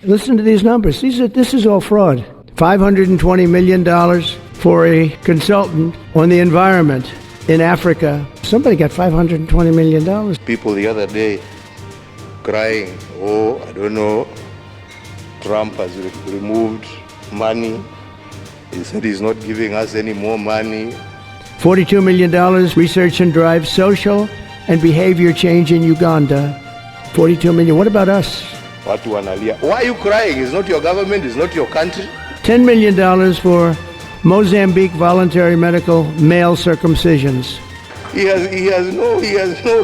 Listen to these numbers. This is all fraud. $520 million for a consultant on the environment in Africa. Somebody got $520 million. People the other day crying, oh, I don't know, Trump has removed money. He said he's not giving us any more money. $42 million research and drive social and behavior change in Uganda. $42 million. What about us? Watu wanalia. Why are you crying? It's not your government, it's not your country. $10 million for Mozambique voluntary medical male circumcisions. He has no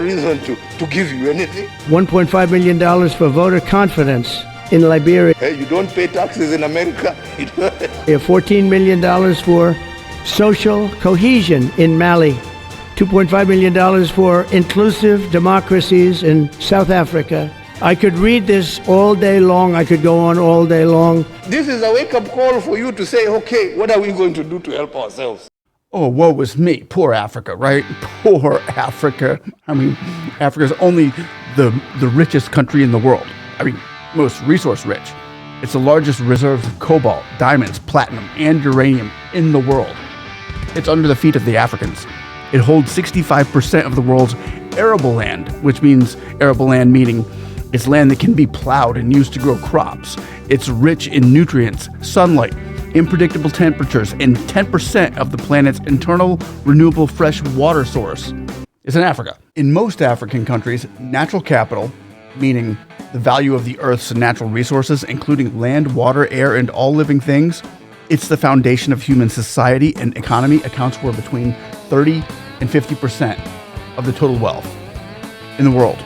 reason to give you anything. $1.5 million for voter confidence in Liberia. Hey, you don't pay taxes in America. $14 million for social cohesion in Mali. $2.5 million for inclusive democracies in South Africa. I could read this all day long. I could go on all day long. This is a wake-up call for you to say, okay, what are we going to do to help ourselves? Oh, woe was me. Poor Africa, right? Poor Africa. I mean, Africa's only the richest country in the world. I mean, most resource rich. It's the largest reserves of cobalt, diamonds, platinum, and uranium in the world. It's under the feet of the Africans. It holds 65% of the world's arable land, which means arable land meaning it's land that can be plowed and used to grow crops. It's rich in nutrients, sunlight, unpredictable temperatures, and 10% of the planet's internal renewable fresh water source is in Africa. In most African countries, natural capital, meaning the value of the Earth's natural resources, including land, water, air, and all living things, it's the foundation of human society and economy, accounts for between 30 and 50% of the total wealth in the world.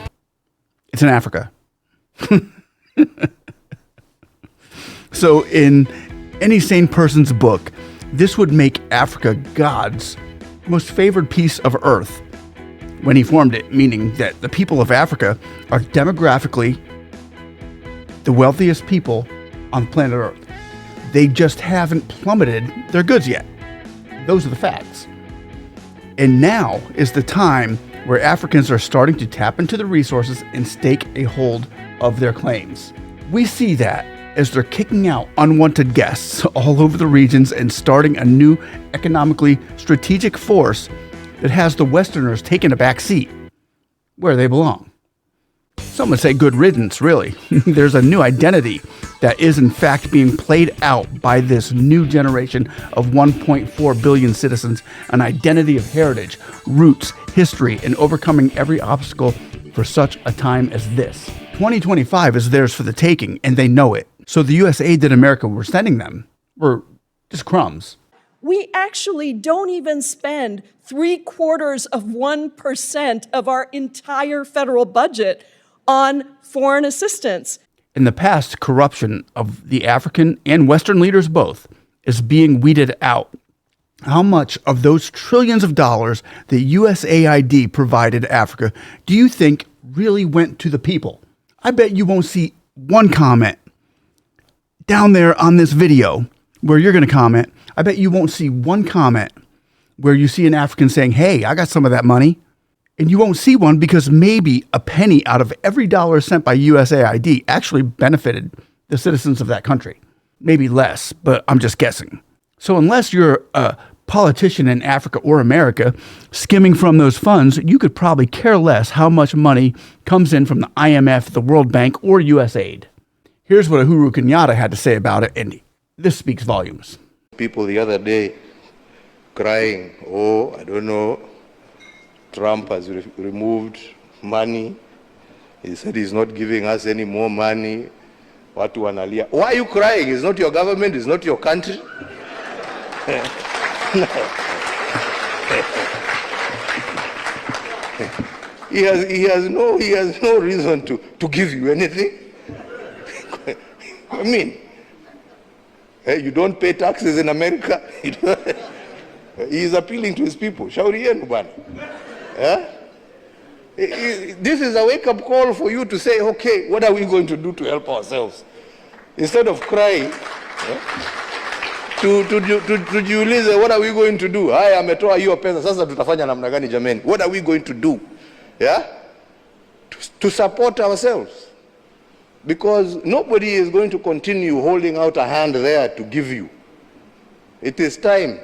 It's in Africa. So in any sane person's book, this would make Africa God's most favored piece of earth when he formed it, meaning that the people of Africa are demographically the wealthiest people on planet Earth. They just haven't plummeted their goods yet. Those are the facts. And now is the time where Africans are starting to tap into the resources and stake a hold of their claims. We see that as they're kicking out unwanted guests all over the regions and starting a new economically strategic force that has the Westerners taking a back seat where they belong. Some would say good riddance, really. There's a new identity that is in fact being played out by this new generation of 1.4 billion citizens, an identity of heritage, roots, history, and overcoming every obstacle for such a time as this. 2025 is theirs for the taking, and they know it. So the Usaid that America were sending them were just crumbs. We actually don't even spend 0.75% of our entire federal budget on foreign assistance. In the past, corruption of the African and Western leaders both is being weeded out. How much of those trillions of dollars that USAID provided Africa do you think really went to the people? I bet you won't see one comment down there on this video where you're going to comment. I bet you won't see one comment where you see an African saying, hey, I got some of that money. And you won't see one because maybe a penny out of every dollar sent by USAID actually benefited the citizens of that country. Maybe less, but I'm just guessing. So unless you're a politician in Africa or America skimming from those funds, you could probably care less how much money comes in from the IMF, the World Bank, or USAID. Here's what Uhuru Kenyatta had to say about it, and this speaks volumes. People the other day crying, oh, I don't know, Trump has removed money. He said he's not giving us any more money. Watu wanalia. Why are you crying? It's not your government, it's not your country. He has no reason to give you anything. I mean, hey, you don't pay taxes in America. He is appealing to his people. Shauri yenu bwana. This is a wake-up call for you to say, okay, what are we going to do to help ourselves? Instead of crying, tujiulize, what are we going to do? Haya, ametoa hiyo pesa, sasa tutafanya namna gani jameni? What are we going to do? Yeah? To support ourselves. because nobody is going to continue holding out a hand there to give you. It is time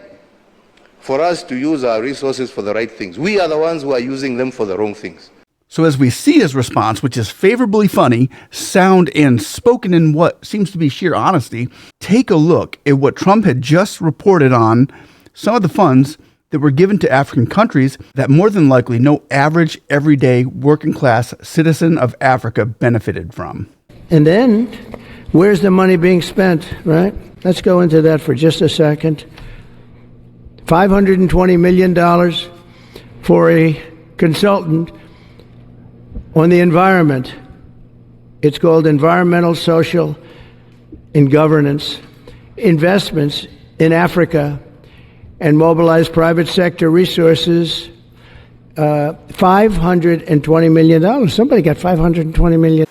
for us to use our resources for the right things. We are the ones who are using them for the wrong things. So as we see his response, which is favorably funny, sound, and spoken in what seems to be sheer honesty, take a look at what Trump had just reported on some of the funds that were given to African countries that more than likely no average, everyday, working-class citizen of Africa benefited from. And then, where's the money being spent, right? Let's go into that for just a second. $520 million for a consultant on the environment. It's called Environmental, Social, and Governance Investments in Africa, and mobilize private sector resources. $520 million. Somebody got $520 million.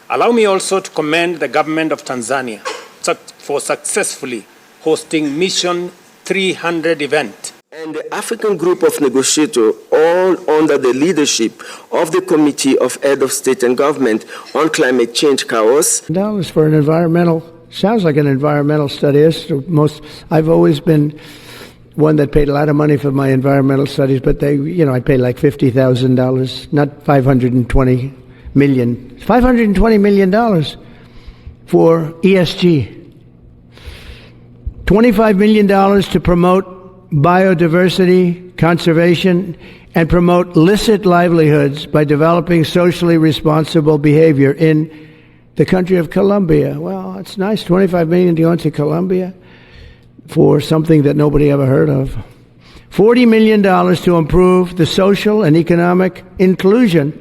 Allow me also to commend the government of Tanzania for successfully hosting Mission 300 event. And the African group of negotiators, all under the leadership of the Committee of Head of State and Government on Climate Change Chaos. Dollars for an environmental, sounds like an environmental study. I've always been one that paid a lot of money for my environmental studies, but I paid like $50,000, not $520 million. $520 million for ESG. $25 million to promote biodiversity, conservation, and promote licit livelihoods by developing socially responsible behavior in the country of Colombia. Well, it's nice, $25 million to go into Colombia for something that nobody ever heard of. $40 million to improve the social and economic inclusion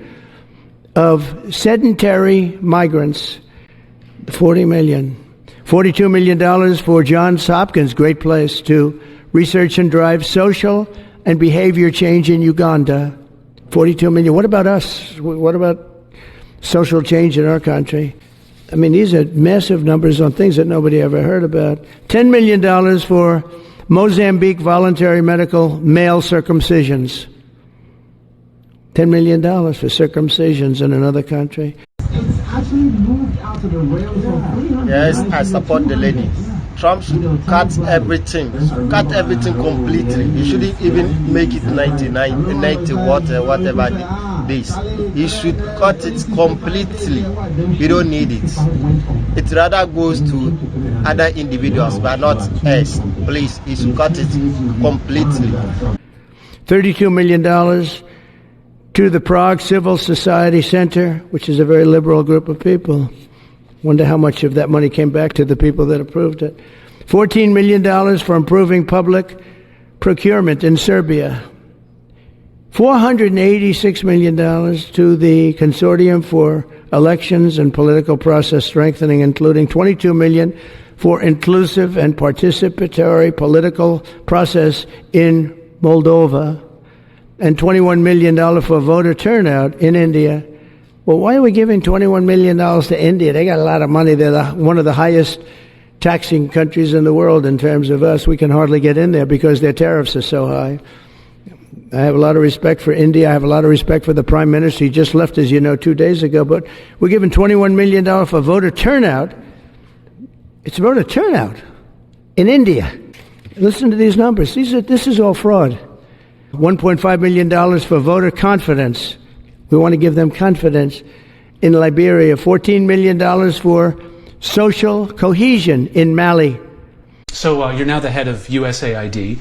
of sedentary migrants. $40 million. $42 million for Johns Hopkins, great place, to research and drive social and behavior change in Uganda. $42 million. What about us? What about social change in our country? I mean, these are massive numbers on things that nobody ever heard about. $10 million for Mozambique voluntary medical male circumcisions. $10 million for circumcisions in another country. Yes, I support the lady. Trump should cut everything completely. He shouldn't even make it 99, 90, whatever this. He should cut it completely. We don't need it. It rather goes to other individuals, but not us. Please, he should cut it completely. $32 million to the Prague Civil Society Center, which is a very liberal group of people. Wonder how much of that money came back to the people that approved it. $14 million for improving public procurement in Serbia. $486 million to the Consortium for Elections and Political Process Strengthening, including $22 million for inclusive and participatory political process in Moldova, and $21 million for voter turnout in India. Well, why are we giving $21 million to India? They got a lot of money. They're one of the highest taxing countries in the world in terms of us. We can hardly get in there because their tariffs are so high. I have a lot of respect for India. I have a lot of respect for the Prime Minister. He just left, as you know, 2 days ago. But we're giving $21 million for voter turnout. It's voter turnout in India. Listen to these numbers. This is all fraud. $1.5 million for voter confidence. We want to give them confidence in Liberia. $14 million for social cohesion in Mali. So you're now the head of USAID.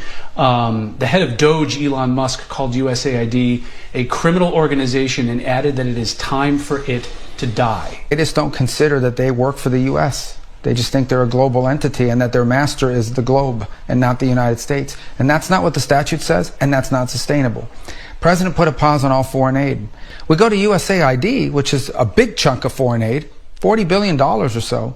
The head of Doge, Elon Musk, called USAID a criminal organization and added that it is time for it to die. They just don't consider that they work for the U.S. They just think they're a global entity and that their master is the globe and not the United States. And that's not what the statute says, and that's not sustainable. President put a pause on all foreign aid. We go to USAID, which is a big chunk of foreign aid, $40 billion or so.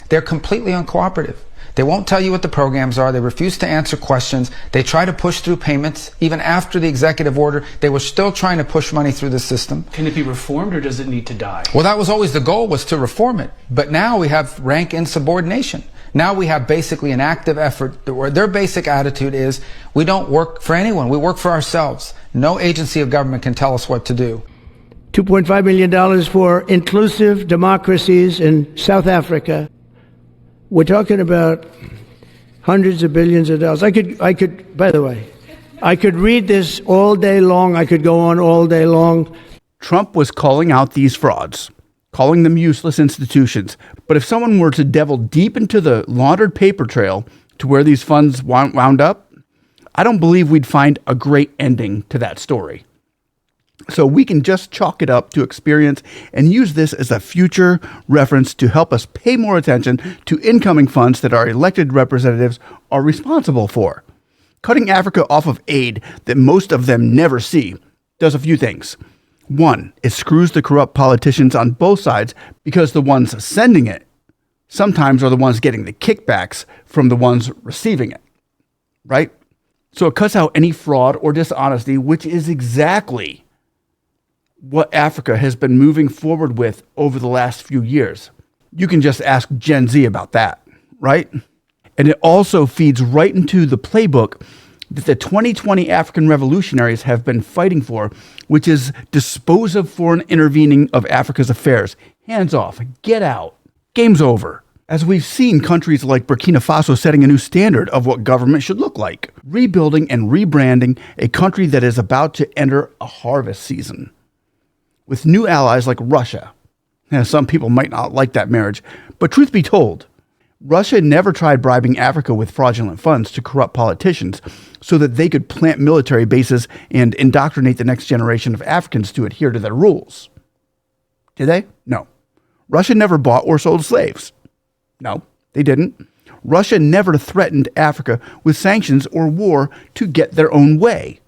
They're completely uncooperative. They won't tell you what the programs are. They refuse to answer questions. They try to push through payments. Even after the executive order, they were still trying to push money through the system. Can it be reformed, or does it need to die? Well, that was always the goal, was to reform it. But now we have rank insubordination. Now we have basically an active effort where their basic attitude is, we don't work for anyone. We work for ourselves. No agency of government can tell us what to do. $2.5 million for inclusive democracies in South Africa. We're talking about hundreds of billions of dollars. I could, by the way, I could read this all day long. I could go on all day long. Trump was calling out these frauds, calling them useless institutions. But if someone were to delve deep into the laundered paper trail to where these funds wound up, I don't believe we'd find a great ending to that story. So we can just chalk it up to experience and use this as a future reference to help us pay more attention to incoming funds that our elected representatives are responsible for. Cutting Africa off of aid that most of them never see does a few things. One, it screws the corrupt politicians on both sides because the ones sending it sometimes are the ones getting the kickbacks from the ones receiving it, right? So it cuts out any fraud or dishonesty, which is exactly what Africa has been moving forward with over the last few years. You can just ask Gen Z about that, right? And it also feeds right into the playbook that the 2020 African revolutionaries have been fighting for, which is dispose of foreign intervening of Africa's affairs. Hands off, get out, game's over. As we've seen countries like Burkina Faso setting a new standard of what government should look like, rebuilding and rebranding a country that is about to enter a harvest season. With new allies like Russia. Now, some people might not like that marriage, but truth be told, Russia never tried bribing Africa with fraudulent funds to corrupt politicians so that they could plant military bases and indoctrinate the next generation of Africans to adhere to their rules. Did they? No. Russia never bought or sold slaves. No, they didn't. Russia never threatened Africa with sanctions or war to get their own way.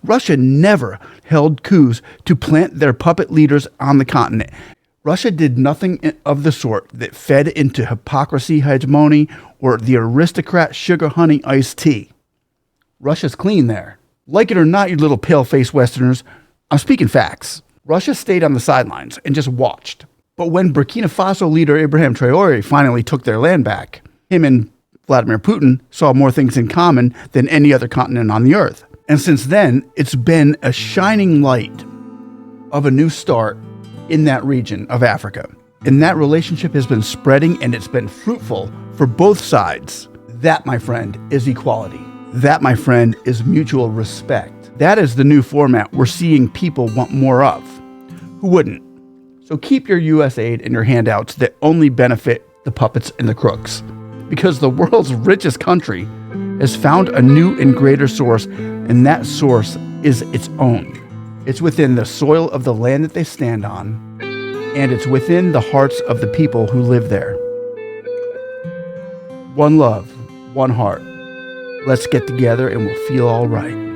Russia never held coups to plant their puppet leaders on the continent. Russia did nothing of the sort that fed into hypocrisy, hegemony, or the aristocrat sugar honey iced tea. Russia's clean there. Like it or not, you little pale-faced Westerners, I'm speaking facts. Russia stayed on the sidelines and just watched. But when Burkina Faso leader Ibrahim Traoré finally took their land back, him and Vladimir Putin saw more things in common than any other continent on the earth. And since then, it's been a shining light of a new start in that region of Africa. And that relationship has been spreading and it's been fruitful for both sides. That, my friend, is equality. That, my friend, is mutual respect. That is the new format we're seeing people want more of. Who wouldn't? So keep your U.S. aid and your handouts that only benefit the puppets and the crooks. Because the world's richest country has found a new and greater source, and that source is its own. It's within the soil of the land that they stand on, and it's within the hearts of the people who live there. One love, one heart. Let's get together and we'll feel all right.